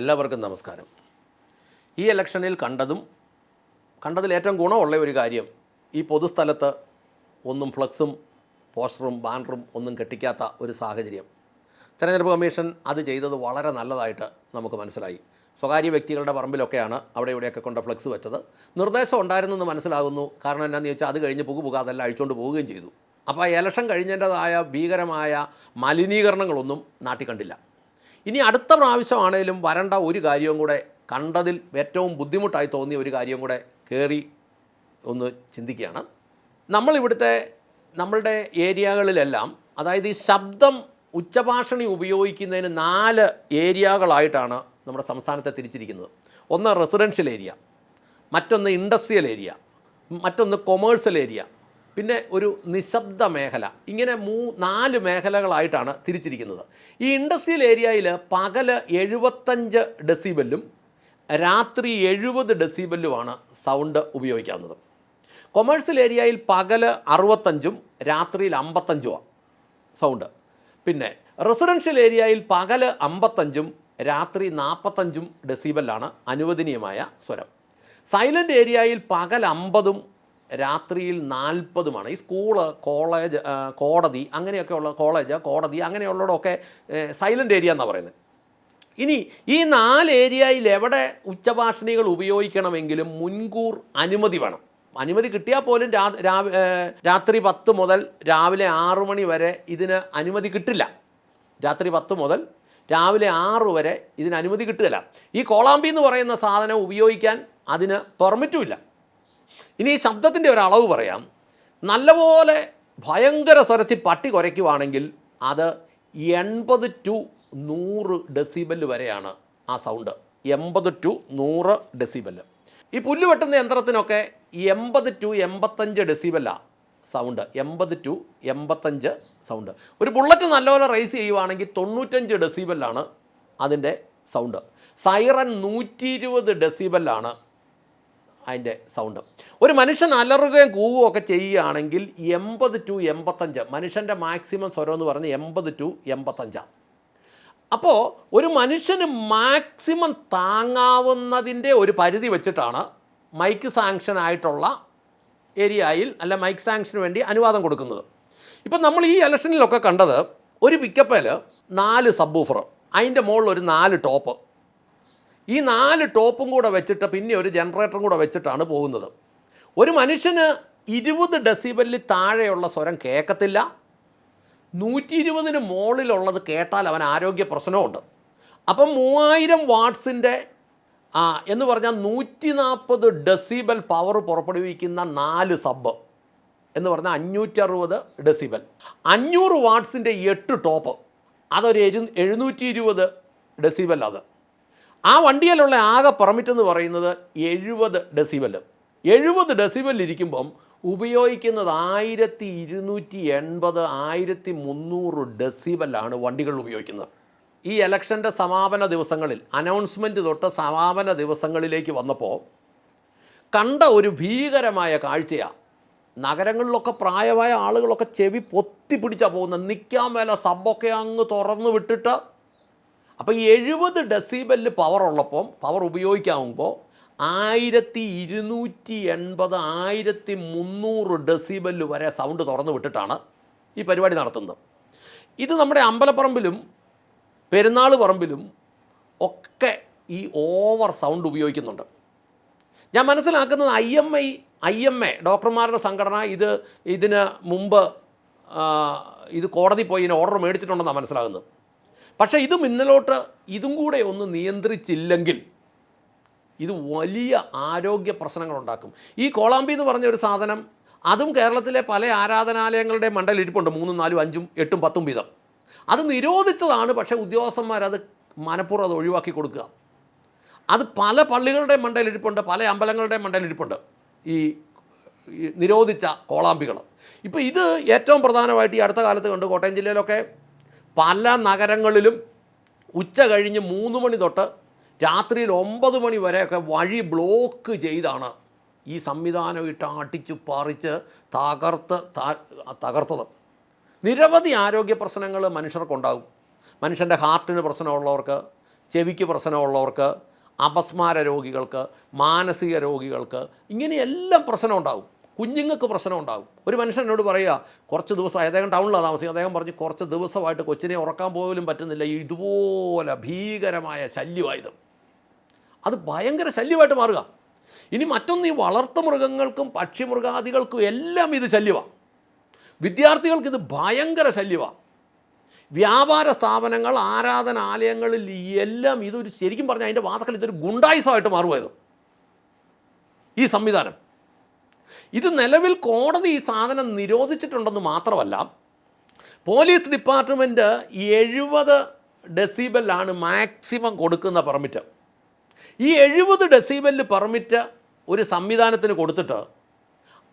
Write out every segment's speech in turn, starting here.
എല്ലാവർക്കും നമസ്കാരം. ഈ ഇലക്ഷനിൽ കണ്ടതിൽ ഏറ്റവും ഗുണമുള്ള ഒരു കാര്യം, ഈ പൊതുസ്ഥലത്ത് ഒന്നും ഫ്ലക്സും പോസ്റ്ററും ബാനറും ഒന്നും കെട്ടിക്കാത്ത ഒരു സാഹചര്യം. തെരഞ്ഞെടുപ്പ് കമ്മീഷൻ അത് ചെയ്തത് വളരെ നല്ലതായിട്ട് നമുക്ക് മനസ്സിലായി. സ്വകാര്യ വ്യക്തികളുടെ പറമ്പിലൊക്കെയാണ് അവിടെ ഇവിടെയൊക്കെ കൊണ്ട് ഫ്ലക്സ് വെച്ചത്. നിർദ്ദേശം ഉണ്ടായിരുന്നെന്ന് മനസ്സിലാകുന്നു. കാരണം എന്താണെന്ന് ചോദിച്ചാൽ അത് കഴിഞ്ഞ് പുകാതെല്ലാം അഴിച്ചുകൊണ്ട് പോവുകയും ചെയ്തു. അപ്പോൾ ഇലക്ഷൻ കഴിഞ്ഞതിൻ്റെതായ ഭീകരമായ മലിനീകരണങ്ങളൊന്നും നാട്ടിൽ കണ്ടില്ല. ഇനി അടുത്ത പ്രാവശ്യമാണേലും വരേണ്ട ഒരു കാര്യവും കൂടെ, കണ്ടതിൽ ഏറ്റവും ബുദ്ധിമുട്ടായി തോന്നിയ ഒരു കാര്യവും കൂടെ കയറി ഒന്ന് ചിന്തിക്കുകയാണ്. നമ്മളുടെ ഏരിയകളിലെല്ലാം, അതായത് ഈ ശബ്ദം ഉച്ചഭാഷണി ഉപയോഗിക്കുന്നതിന് 4 ഏരിയകളായിട്ടാണ് നമ്മുടെ സംസ്ഥാനത്തെ തിരിച്ചിരിക്കുന്നത്. ഒന്ന് റെസിഡൻഷ്യൽ ഏരിയ, മറ്റൊന്ന് ഇൻഡസ്ട്രിയൽ ഏരിയ, മറ്റൊന്ന് കൊമേഴ്സ്യൽ ഏരിയ, പിന്നെ ഒരു നിശബ്ദ മേഖല. ഇങ്ങനെ 4 മേഖലകളായിട്ടാണ് തിരിച്ചിരിക്കുന്നത്. ഈ ഇൻഡസ്ട്രിയൽ ഏരിയയിൽ പകല് 75 ഡെസിബലും രാത്രി 70 ഡെസിബലുമാണ് സൗണ്ട് ഉപയോഗിക്കാവുന്നത്. കൊമേഴ്സ്യൽ ഏരിയയിൽ പകല് 65ഉം രാത്രിയിൽ 55ഉമാണ് സൗണ്ട്. പിന്നെ റെസിഡൻഷ്യൽ ഏരിയയിൽ പകല് 55ഉം രാത്രി 45ഉം ഡെസിബലാണ് അനുവദനീയമായ സ്വരം. സൈലൻ്റ് ഏരിയയിൽ പകൽ 50ഉം രാത്രിയിൽ 40ഉമാണ്. ഈ സ്കൂള്, കോളേജ്, കോടതി, അങ്ങനെയൊക്കെയുള്ള കോടതി അങ്ങനെയുള്ളതൊക്കെ സൈലൻ്റ് ഏരിയ എന്നാണ് പറയുന്നത്. ഇനി ഈ 4 ഏരിയയിൽ എവിടെ ഉച്ചഭാഷണികൾ ഉപയോഗിക്കണമെങ്കിലും മുൻകൂർ അനുമതി വേണം. അനുമതി കിട്ടിയാൽ പോലും രാത്രി 10 മുതൽ രാവിലെ 6 മണി വരെ ഇതിന് അനുമതി കിട്ടില്ല. രാത്രി 10 മുതൽ രാവിലെ 6 വരെ ഇതിന് അനുമതി കിട്ടുകയില്ല. ഈ കോളാമ്പി എന്ന് പറയുന്ന സാധനം ഉപയോഗിക്കാൻ അതിന് പെർമിറ്റുമില്ല. ഇനി ഈ ശബ്ദത്തിൻ്റെ ഒരു അളവ് പറയാം. നല്ലപോലെ ഭയങ്കര സ്വരത്തിൽ പട്ടി കുരയ്ക്കുവാണെങ്കിൽ അത് 80 ടു 100 ഡെസിബൽ വരെയാണ് ആ സൗണ്ട്. 80 to 100 decibel. ഈ പുല്ല് വെട്ടുന്ന യന്ത്രത്തിനൊക്കെ 80 ടു 85 ഡെസിബലാണ് സൗണ്ട്. 80 to 85 sound. ഒരു ബുള്ളറ്റ് നല്ലപോലെ റേസ് ചെയ്യുവാണെങ്കിൽ 95 ഡെസിബലാണ് അതിൻ്റെ സൗണ്ട്. സൈറൻ 120 ഡെസിബലാണ് അതിൻ്റെ സൗണ്ട്. ഒരു മനുഷ്യൻ അലറുകയും കൂവുകയും ഒക്കെ ചെയ്യുകയാണെങ്കിൽ 80 ടു 85, മനുഷ്യൻ്റെ മാക്സിമം സ്വരം എന്ന് പറഞ്ഞ് 80 ടു 85. അപ്പോൾ ഒരു മനുഷ്യന് മാക്സിമം താങ്ങാവുന്നതിൻ്റെ ഒരു പരിധി വെച്ചിട്ടാണ് മൈക്ക് സാങ്ഷൻ ആയിട്ടുള്ള ഏരിയയിൽ അല്ല മൈക്ക് സാങ്ഷന് വേണ്ടി അനുവാദം കൊടുക്കുന്നത്. ഇപ്പം നമ്മൾ ഈ ഇലക്ഷനിലൊക്കെ കണ്ടത് ഒരു പിക്കപ്പിൽ 4 സബ്ബൂഫർ, അതിൻ്റെ മുകളിൽ ഒരു 4 ടോപ്പ്, ഈ 4 ടോപ്പും കൂടെ വെച്ചിട്ട് പിന്നെ ഒരു ജനറേറ്ററും കൂടെ വെച്ചിട്ടാണ് പോകുന്നത്. ഒരു മനുഷ്യന് 20 ഡെസിബലിൽ താഴെയുള്ള സ്വരം കേൾക്കത്തില്ല. 120 മുകളിലുള്ളത് കേട്ടാൽ അവൻ ആരോഗ്യ പ്രശ്നമുണ്ട്. അപ്പം 3000 വാട്ട്സിൻ്റെ എന്ന് പറഞ്ഞാൽ 140 ഡെസിബൽ പവർ പുറപ്പെടുവിക്കുന്ന 4 സബ് എന്ന് പറഞ്ഞാൽ 560 ഡെസിബൽ. 500 വാട്ട്സിൻ്റെ 8 ടോപ്പ്, അതൊരു 720 ഡെസിബൽ. അത് ആ വണ്ടിയിലുള്ള ആകെ പെർമിറ്റ് എന്ന് പറയുന്നത് 70 ഡെസിബൽ. 70 ഡെസിബൽ ഇരിക്കുമ്പം ഉപയോഗിക്കുന്നത് 1280 1300 ഡെസിബലാണ് വണ്ടികൾ ഉപയോഗിക്കുന്നത്. ഈ ഇലക്ഷൻ്റെ സമാപന ദിവസങ്ങളിൽ, അനൗൺസ്മെൻറ്റ് തൊട്ട് സമാപന ദിവസങ്ങളിലേക്ക് വന്നപ്പോൾ കണ്ട ഒരു ഭീകരമായ കാഴ്ചയാണ്. നഗരങ്ങളിലൊക്കെ പ്രായമായ ആളുകളൊക്കെ ചെവി പൊത്തിപ്പിടിച്ചാണ് പോകുന്നത്. നിൽക്കാൻ മേലെ സബ്ബൊക്കെ അങ്ങ് തുറന്ന് വിട്ടിട്ട്. അപ്പോൾ ഈ 70 ഡെസിബലിൽ പവർ ഉള്ളപ്പോൾ, പവർ ഉപയോഗിക്കാവുമ്പോൾ 1280 1300 ഡെസിബൽ വരെ സൗണ്ട് തുറന്നു വിട്ടിട്ടാണ് ഈ പരിപാടി നടത്തുന്നത്. ഇത് നമ്മുടെ അമ്പലപ്പറമ്പിലും പെരുന്നാൾ പറമ്പിലും ഒക്കെ ഈ ഓവർ സൗണ്ട് ഉപയോഗിക്കുന്നുണ്ട്. ഞാൻ മനസ്സിലാക്കുന്നത് IMA ഡോക്ടർമാരുടെ സംഘടന ഇതിന് മുമ്പ് ഇത് കോടതി പോയി ഇതിന് ഓർഡർ മേടിച്ചിട്ടുണ്ടെന്നാണ് മനസ്സിലാകുന്നത്. പക്ഷേ ഇത് മുന്നിലോട്ട് ഇതും കൂടെ ഒന്ന് നിയന്ത്രിച്ചില്ലെങ്കിൽ ഇത് വലിയ ആരോഗ്യ പ്രശ്നങ്ങളുണ്ടാക്കും. ഈ കോളാമ്പി എന്ന് പറഞ്ഞ ഒരു സാധനം, അതും കേരളത്തിലെ പല ആരാധനാലയങ്ങളുടെ മണ്ടലിരിപ്പുണ്ട്, 3, 4, 5, 8, 10 വീതം. അത് നിരോധിച്ചതാണ്. പക്ഷേ ഉദ്യോഗസ്ഥന്മാരത് മനഃപൂർവ്വം അത് ഒഴിവാക്കി കൊടുക്കുക. അത് പല പള്ളികളുടെ മണ്ടലിരിപ്പുണ്ട്, പല അമ്പലങ്ങളുടെ മണ്ടലിരിപ്പുണ്ട് ഈ നിരോധിച്ച കോളാമ്പികൾ. ഇപ്പോൾ ഇത് ഏറ്റവും പ്രധാനമായിട്ട് ഈ അടുത്ത കാലത്ത് കണ്ട് കോട്ടയം ജില്ലയിലൊക്കെ പല നഗരങ്ങളിലും ഉച്ച കഴിഞ്ഞ് 3 മണി തൊട്ട് രാത്രിയിൽ 9 മണി വരെയൊക്കെ വഴി ബ്ലോക്ക് ചെയ്താണ് ഈ സംവിധാനം ഇട്ട് അടിച്ച് പറിച്ച് തകർത്തത്. നിരവധി ആരോഗ്യ പ്രശ്നങ്ങൾ മനുഷ്യർക്കുണ്ടാകും. മനുഷ്യൻ്റെ ഹാർട്ടിന് പ്രശ്നമുള്ളവർക്ക്, ചെവിക്ക് പ്രശ്നമുള്ളവർക്ക്, അപസ്മാര രോഗികൾക്ക്, മാനസിക രോഗികൾക്ക്, ഇങ്ങനെയെല്ലാം പ്രശ്നം ഉണ്ടാകും. കുഞ്ഞുങ്ങൾക്ക് പ്രശ്നം ഉണ്ടാകും. ഒരു മനുഷ്യൻ എന്നോട് പറയുക, കുറച്ച് ദിവസം അദ്ദേഹം ടൗണിലാണ് താമസിക്കുന്നത്, അദ്ദേഹം പറഞ്ഞു കുറച്ച് ദിവസമായിട്ട് കൊച്ചിനെ ഉറക്കാൻ പോലും പറ്റുന്നില്ല, ഇതുപോലെ ഭീകരമായ ശല്യമായത്. അത് ഭയങ്കര ശല്യമായിട്ട് മാറുക. ഇനി മറ്റൊന്ന്, ഈ വളർത്തു മൃഗങ്ങൾക്കും പക്ഷിമൃഗാദികൾക്കും എല്ലാം ഇത് ശല്യമാണ്. വിദ്യാർത്ഥികൾക്കിത് ഭയങ്കര ശല്യമാണ്. വ്യാപാര സ്ഥാപനങ്ങൾ, ആരാധനാലയങ്ങളിൽ എല്ലാം ഇതൊരു, ശരിക്കും പറഞ്ഞാൽ അതിൻ്റെ വാതക്കൽ ഇതൊരു ഗുണ്ടായുസമായിട്ട് മാറുമായത് ഈ സംവിധാനം. ഇത് നിലവിൽ കോടതി ഈ സാധനം നിരോധിച്ചിട്ടുണ്ടെന്ന് മാത്രമല്ല, പോലീസ് ഡിപ്പാർട്ട്മെൻറ്റ് 70 ഡെസിബലാണ് മാക്സിമം കൊടുക്കുന്ന പെർമിറ്റ്. ഈ 70 ഡെസിബൽ പെർമിറ്റ് ഒരു സംവിധാനത്തിന് കൊടുത്തിട്ട്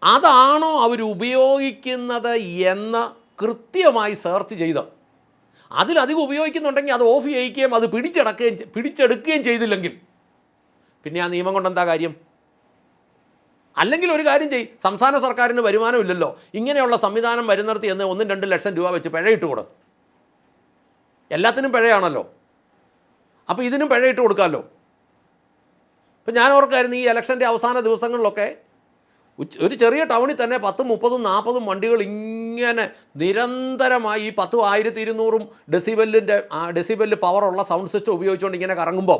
അതാണോ അവർ ഉപയോഗിക്കുന്നത് എന്ന് കൃത്യമായി സെർച്ച് ചെയ്ത് അതിലധികം ഉപയോഗിക്കുന്നുണ്ടെങ്കിൽ അത് ഓഫ് ചെയ്യിക്കുകയും അത് പിടിച്ചെടുക്കുകയും ചെയ്തില്ലെങ്കിൽ പിന്നെ ആ നിയമം കൊണ്ട് എന്താ കാര്യം? അല്ലെങ്കിൽ ഒരു കാര്യം ചെയ്യും, സംസ്ഥാന സർക്കാരിന് വരുമാനമില്ലല്ലോ, ഇങ്ങനെയുള്ള സംവിധാനം വരുന്നിടത്ത് എന്ന് 1-2 ലക്ഷം രൂപ വെച്ച് പിഴയിട്ട് കൊടുക്കും. എല്ലാത്തിനും പിഴയാണല്ലോ, അപ്പോൾ ഇതിനും പിഴയിട്ട് കൊടുക്കാമല്ലോ. ഇപ്പം ഞാൻ ഓർക്കായിരുന്നു, ഈ ഇലക്ഷൻ്റെ അവസാന ദിവസങ്ങളിലൊക്കെ ഒരു ചെറിയ ടൗണിൽ തന്നെ 10, 30, 40 വണ്ടികൾ ഇങ്ങനെ നിരന്തരമായി ഈ 10, 1200 ഡെസിബലിൻ്റെ പവറുള്ള സൗണ്ട് സിസ്റ്റം ഉപയോഗിച്ചുകൊണ്ട് ഇങ്ങനെ കറങ്ങുമ്പോൾ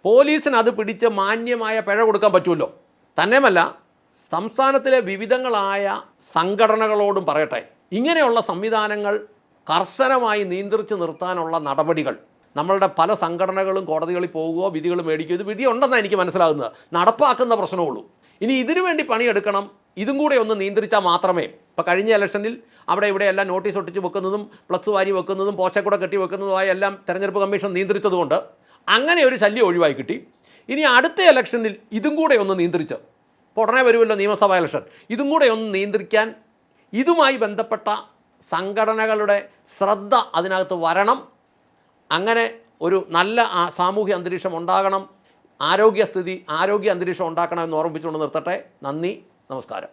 പോലീസിന് അത് പിടിച്ച് മാന്യമായ പിഴ കൊടുക്കാൻ പറ്റുമല്ലോ. തന്നെയുമല്ല, സംസ്ഥാനത്തിലെ വിവിധങ്ങളായ സംഘടനകളോടും പറയട്ടെ, ഇങ്ങനെയുള്ള സംവിധാനങ്ങൾ കർശനമായി നിയന്ത്രിച്ച് നിർത്താനുള്ള നടപടികൾ നമ്മളുടെ പല സംഘടനകളും കോടതികളിൽ പോവുകയോ വിധികൾ മേടിക്കുകയോ, ഇത് വിധി ഉണ്ടെന്നാണ് എനിക്ക് മനസ്സിലാകുന്നത്, നടപ്പാക്കുന്ന പ്രശ്നമുള്ളൂ. ഇനി ഇതിനു വേണ്ടി പണിയെടുക്കണം. ഇതും കൂടെ ഒന്ന് നിയന്ത്രിച്ചാൽ മാത്രമേ, ഇപ്പോൾ കഴിഞ്ഞ ഇലക്ഷനിൽ അവിടെ ഇവിടെ എല്ലാം നോട്ടീസ് ഒട്ടിച്ച് വെക്കുന്നതും ഫ്ലക്സ് വാരി വെക്കുന്നതും പോസ്റ്റർ കെട്ടി വെക്കുന്നതുമായ എല്ലാം തെരഞ്ഞെടുപ്പ് കമ്മീഷൻ നിയന്ത്രിച്ചതുകൊണ്ട് അങ്ങനെ ഒരു ശല്യം ഒഴിവായി കിട്ടി. ഇനി അടുത്ത ഇലക്ഷനിൽ ഇതും കൂടെ ഒന്ന് നിയന്ത്രിച്ച്, ഇപ്പോൾ ഉടനെ വരുമല്ലോ നിയമസഭാ ഇലക്ഷൻ, ഇതും കൂടെ ഒന്ന് നിയന്ത്രിക്കാൻ ഇതുമായി ബന്ധപ്പെട്ട സംഘടനകളുടെ ശ്രദ്ധ അതിനകത്ത് വരണം. അങ്ങനെ ഒരു നല്ല സാമൂഹ്യ അന്തരീക്ഷം ഉണ്ടാകണം, ആരോഗ്യ അന്തരീക്ഷം ഉണ്ടാക്കണമെന്ന് ഓർമ്മിച്ചുകൊണ്ട് നിർത്തട്ടെ. നന്ദി, നമസ്കാരം.